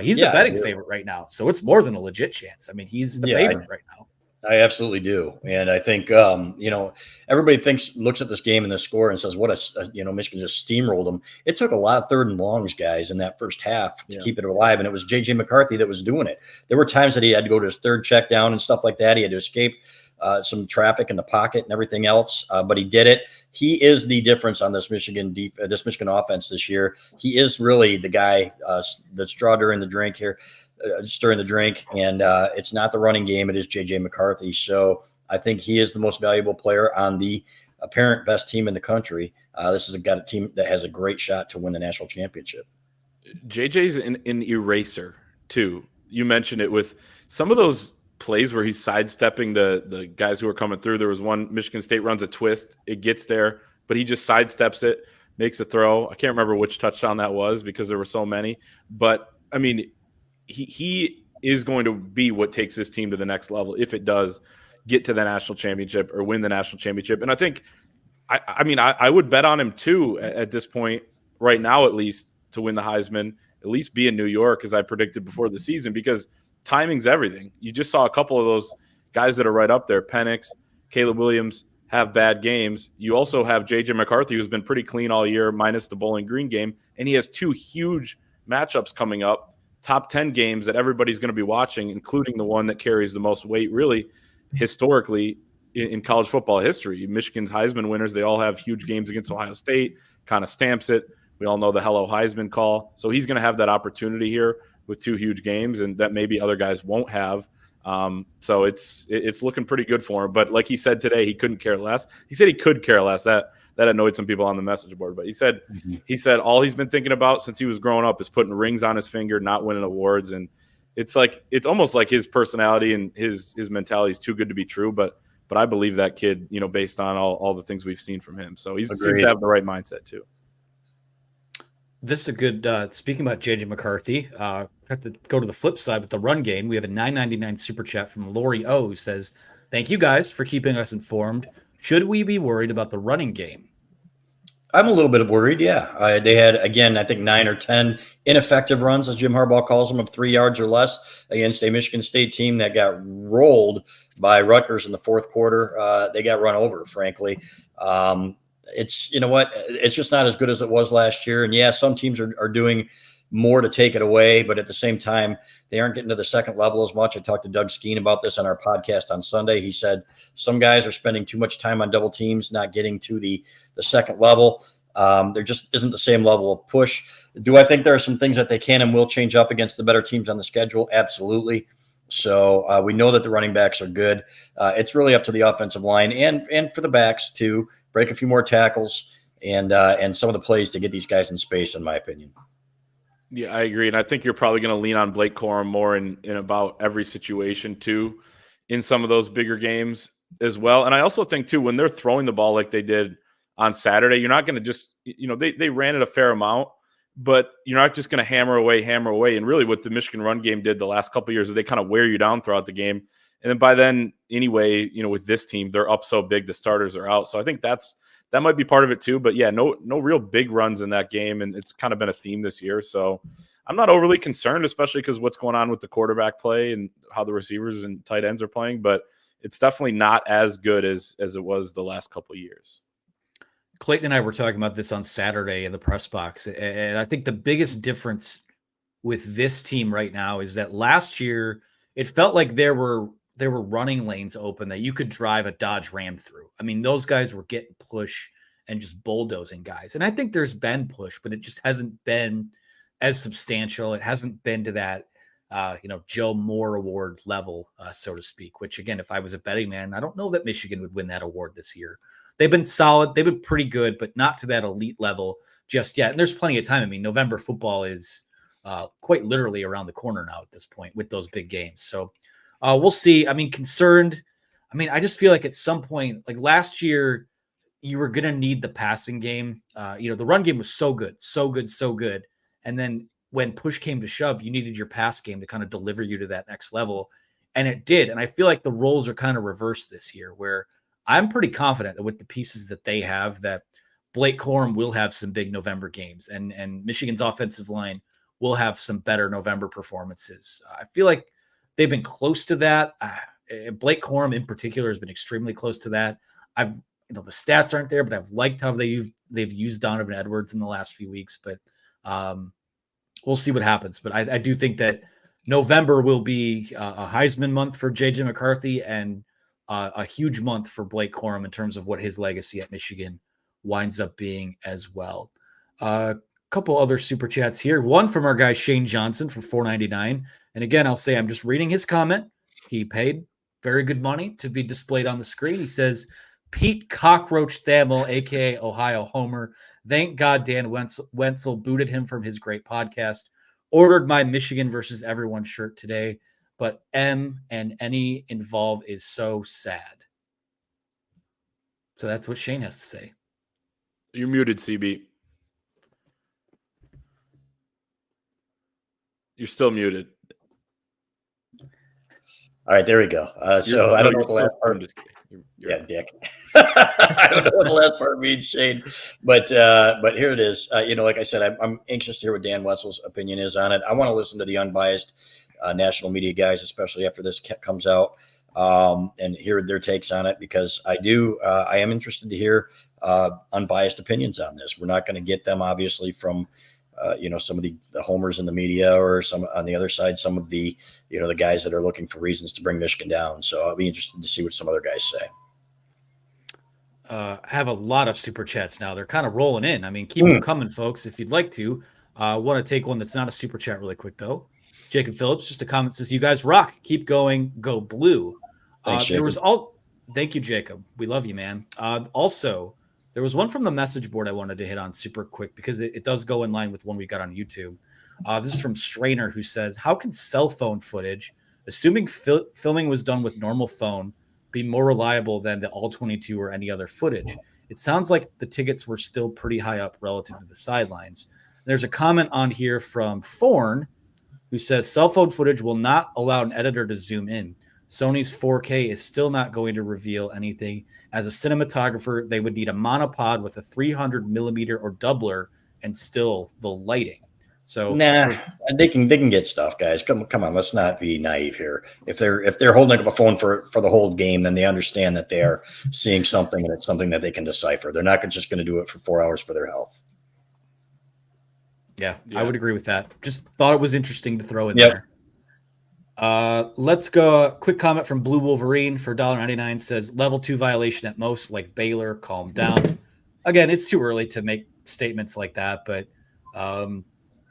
He's the betting favorite right now, so it's more than a legit chance. I mean, he's the favorite right now. I absolutely do. And I think, everybody looks at this game and the score and says, what Michigan just steamrolled them. It took a lot of third and longs, guys, in that first half to keep it alive. And it was J.J. McCarthy that was doing it. There were times that he had to go to his third check down and stuff like that. He had to escape some traffic in the pocket and everything else, but he did it. He is the difference on this Michigan offense this year. He is really the guy that's straw during the drink here. Stirring the drink, and it's not the running game. It is J.J. McCarthy. So I think he is the most valuable player on the apparent best team in the country. This has got a team that has a great shot to win the national championship. JJ's an eraser too. You mentioned it with some of those plays where he's sidestepping the guys who are coming through. There was one, Michigan State runs a twist. It gets there, but he just sidesteps it, makes a throw. I can't remember which touchdown that was because there were so many. But, I mean, he is going to be what takes this team to the next level if it does get to the national championship or win the national championship. And I think, I would bet on him too at this point right now, at least to win the Heisman, at least be in New York as I predicted before the season, because timing's everything. You just saw a couple of those guys that are right up there, Penix, Caleb Williams, have bad games. You also have J.J. McCarthy, who's been pretty clean all year, minus the Bowling Green game, and he has two huge matchups coming up. Top 10 games that everybody's going to be watching, including the one that carries the most weight, really, historically in college football history. Michigan's Heisman winners, they all have huge games against Ohio State, kind of stamps it. We all know the Hello Heisman call. So he's going to have that opportunity here with two huge games, and that maybe other guys won't have. So it's looking pretty good for him. But like he said today, he couldn't care less. He said he could care less. That annoyed some people on the message board. But he said all he's been thinking about since he was growing up is putting rings on his finger, not winning awards. And it's almost like his personality and his mentality is too good to be true. But I believe that kid, based on all the things we've seen from him. So he seems to have the right mindset too. This is a good, speaking about J.J. McCarthy, have to go to the flip side with the run game. We have a $9.99 super chat from Lori O, who says, thank you guys for keeping us informed. Should we be worried about the running game? I'm a little bit worried, yeah. They had, again, I think 9 or 10 ineffective runs, as Jim Harbaugh calls them, of 3 yards or less against a Michigan State team that got rolled by Rutgers in the fourth quarter. They got run over, frankly. It's, it's just not as good as it was last year. And, yeah, some teams are doing more to take it away, but at the same time, they aren't getting to the second level as much. I talked to Doug Skeen about this on our podcast on Sunday. He said some guys are spending too much time on double teams, not getting to the second level. There just isn't the same level of push. Do I think there are some things that they can and will change up against the better teams on the schedule? Absolutely. So we know that the running backs are good. It's really up to the offensive line and for the backs to break a few more tackles and some of the plays to get these guys in space, in my opinion. Yeah, I agree. And I think you're probably going to lean on Blake Corum more in about every situation too, in some of those bigger games as well. And I also think too, when they're throwing the ball like they did on Saturday, you're not going to just, they ran it a fair amount, but you're not just going to hammer away. And really what the Michigan run game did the last couple of years is they kind of wear you down throughout the game. And then by then anyway, with this team, they're up so big, the starters are out. So I think that might be part of it too. But yeah, no real big runs in that game. And it's kind of been a theme this year. So I'm not overly concerned, especially because what's going on with the quarterback play and how the receivers and tight ends are playing. But it's definitely not as good as it was the last couple of years. Clayton and I were talking about this on Saturday in the press box. And I think the biggest difference with this team right now is that last year it felt like there were running lanes open that you could drive a Dodge Ram through. I mean, those guys were getting push and just bulldozing guys. And I think there's been push, but it just hasn't been as substantial. It hasn't been to that, Joe Moore award level, so to speak, which again, if I was a betting man, I don't know that Michigan would win that award this year. They've been solid. They've been pretty good, but not to that elite level just yet. And there's plenty of time. I mean, November football is quite literally around the corner now at this point with those big games. So we'll see. I mean, concerned. I mean, I just feel like at some point, like last year, you were going to need the passing game. The run game was so good. And then when push came to shove, you needed your pass game to kind of deliver you to that next level. And it did. And I feel like the roles are kind of reversed this year, where I'm pretty confident that with the pieces that they have, that Blake Corum will have some big November games, and Michigan's offensive line will have some better November performances. I feel like they've been close to that. Blake Corum in particular has been extremely close to that. The stats aren't there, but I've liked how they've used Donovan Edwards in the last few weeks, but we'll see what happens. But I do think that November will be a Heisman month for JJ McCarthy, and a huge month for Blake Corum in terms of what his legacy at Michigan winds up being as well. A couple other super chats here. One from our guy Shane Johnson for $4.99. And again, I'll say I'm just reading his comment. He paid very good money to be displayed on the screen. He says, Pete Cockroach Thamel, aka Ohio Homer. Thank God Dan Wenzel booted him from his great podcast. Ordered my Michigan versus everyone shirt today, but M and any involved is so sad. So that's what Shane has to say. You're muted, CB. You're still muted. All right, there we go. So I don't know what the last part. Yeah, Dick. I don't know what the last part means, Shane, but here it is. Like I said, I'm anxious to hear what Dan Wetzel's opinion is on it. I want to listen to the unbiased national media guys, especially after this comes out, and hear their takes on it, because I am interested to hear unbiased opinions on this. We're not going to get them, obviously, from some of the homers in the media, or some on the other side, some of the the guys that are looking for reasons to bring Michigan down. So I'll be interested to see what some other guys say. Have a lot of super chats now. They're kind of rolling in. I mean, keep them coming, folks, if you'd like to. Want to take one that's not a super chat really quick, though. Jacob Phillips, just a comment, says, you guys rock. Keep going. Go blue. Thanks, Jacob. Thank you, Jacob. We love you, man. Also, there was one from the message board I wanted to hit on super quick, because it does go in line with one we got on YouTube. This is from Strainer, who says, how can cell phone footage, assuming filming was done with normal phone, be more reliable than the All-22 or any other footage? It sounds like the tickets were still pretty high up relative to the sidelines. There's a comment on here from Thorne, who says, cell phone footage will not allow an editor to zoom in. Sony's 4K is still not going to reveal anything. As a cinematographer, they would need a monopod with a 300 millimeter or doubler, and still the lighting. So they can get stuff, guys. Come on, let's not be naive here. If they're holding up a phone for the whole game, then they understand that they are seeing something, and it's something that they can decipher. They're not just going to do it for 4 hours for their health. Yeah, I would agree with that. Just thought it was interesting to throw in there. Let's go. Quick comment from Blue Wolverine for $1.99 says, level 2 violation at most, like Baylor. Calm down. Again, it's too early to make statements like that, but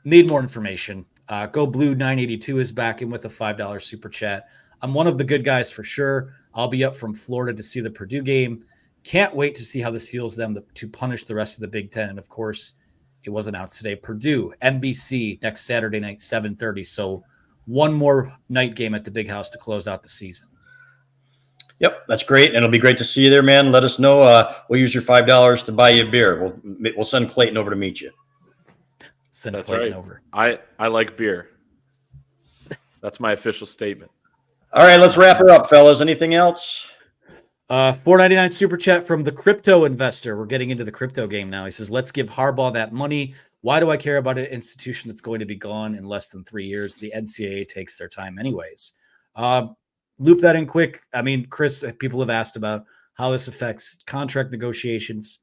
need more information. Go Blue 982 is back in with a $5 super chat. I'm one of the good guys for sure. I'll be up from Florida to see the Purdue game. Can't wait to see how this feels them to punish the rest of the Big Ten. And of course, it was announced today. Purdue, NBC next Saturday night, 7:30. So one more night game at the Big House to close out the season. Yep, that's great, and it'll be great to see you there, man. Let us know. We'll use your $5 to buy you a beer. We'll send Clayton over to meet you. That's Clayton right. Over. I like beer. That's my official statement. All right, let's wrap her up, fellas. Anything else? $4.99 super chat from the crypto investor. We're getting into the crypto game now. He says, let's give Harbaugh that money. Why do I care about an institution that's going to be gone in less than 3 years? The NCAA takes their time anyways. Loop that in quick. I mean, Chris, people have asked about how this affects contract negotiations.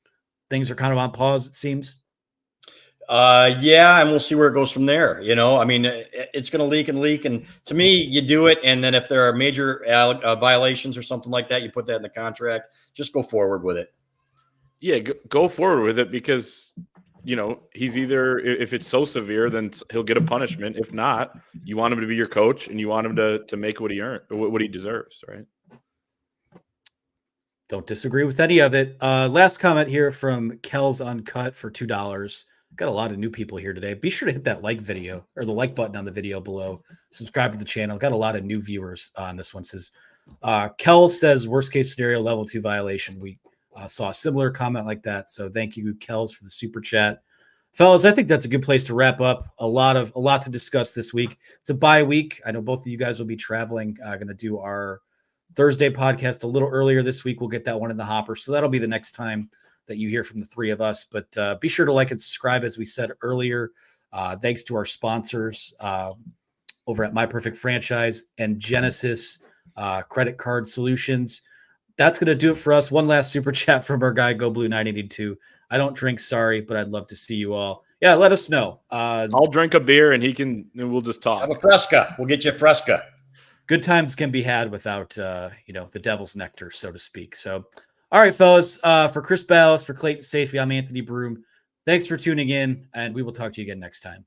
Things are kind of on pause, it seems. Yeah, and we'll see where it goes from there. I mean, it's going to leak. And to me, you do it. And then if there are major violations or something like that, you put that in the contract. Just go forward with it. Yeah, go forward with it, because he's either, if it's so severe, then he'll get a punishment. If not, you want him to be your coach, and you want him to make what he earned, what he deserves, right? Don't disagree with any of it. Last comment here from Kells Uncut for $2. Got a lot of new people here today. Be sure to hit that like video, or the like button on the video below. Subscribe to the channel. Got a lot of new viewers on this one. Says Kells says worst case scenario, level 2 violation. We saw a similar comment like that. So thank you, Kells, for the super chat. Fellas, I think that's a good place to wrap up. A lot to discuss this week. It's a bye week. I know both of you guys will be traveling. Going to do our Thursday podcast a little earlier this week. We'll get that one in the hopper. So that'll be the next time that you hear from the three of us. But be sure to like and subscribe, as we said earlier. Thanks to our sponsors over at My Perfect Franchise and Genesis Credit Card Solutions. That's going to do it for us. One last super chat from our guy, Go Blue 982. I don't drink, sorry, but I'd love to see you all. Yeah, let us know. I'll drink a beer and we'll just talk. Have a Fresca. We'll get you a Fresca. Good times can be had without, the devil's nectar, so to speak. So, all right, fellas, for Chris Ballas, for Clayton Safey, I'm Anthony Broom. Thanks for tuning in, and we will talk to you again next time.